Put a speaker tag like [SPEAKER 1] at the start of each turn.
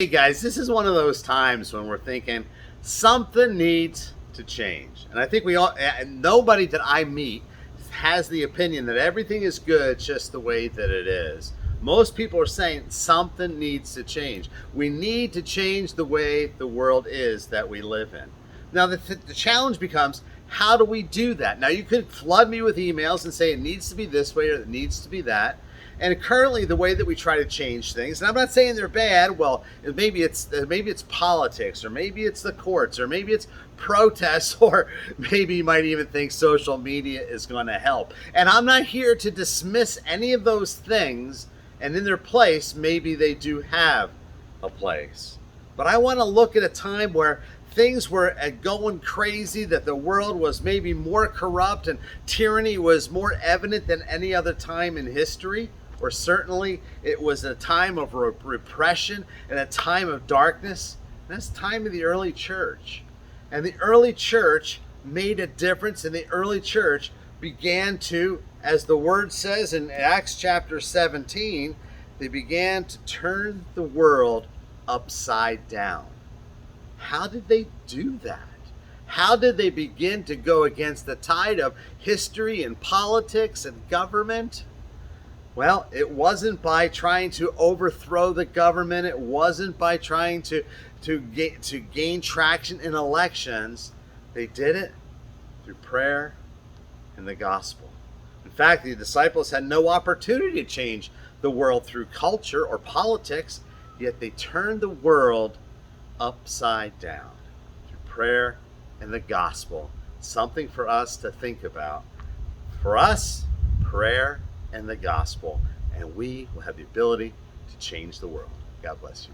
[SPEAKER 1] Hey guys, this is one of those times when we're thinking something needs to change. And I think we all, and nobody that I meet has the opinion that everything is good just the way that it is. Most people are saying something needs to change. We need to change the way the world is that we live in. Now, the challenge becomes, how do we do that? Now, you could flood me with emails and say it needs to be this way or it needs to be that. And currently, the way that we try to change things, and I'm not saying they're bad. Well, maybe it's politics, or maybe it's the courts, or maybe it's protests, or maybe you might even think social media is going to help. And I'm not here to dismiss any of those things. And in their place, maybe they do have a place. But I want to look at a time where things were going crazy, that the world was maybe more corrupt and tyranny was more evident than any other time in history. Or certainly it was a time of repression and a time of darkness. And that's the time of the early church. And the early church made a difference, and the early church began to, as the word says in Acts chapter 17, they began to turn the world upside down. How did they do that? How did they begin to go against the tide of history and politics and government? Well, it wasn't by trying to overthrow the government. It wasn't by trying to gain traction in elections. They did it through prayer and the gospel. In fact, the disciples had no opportunity to change the world through culture or politics, yet they turned the world upside down through prayer and the gospel. Something for us to think about. For us, prayer and the gospel, and we will have the ability to change the world. God bless you.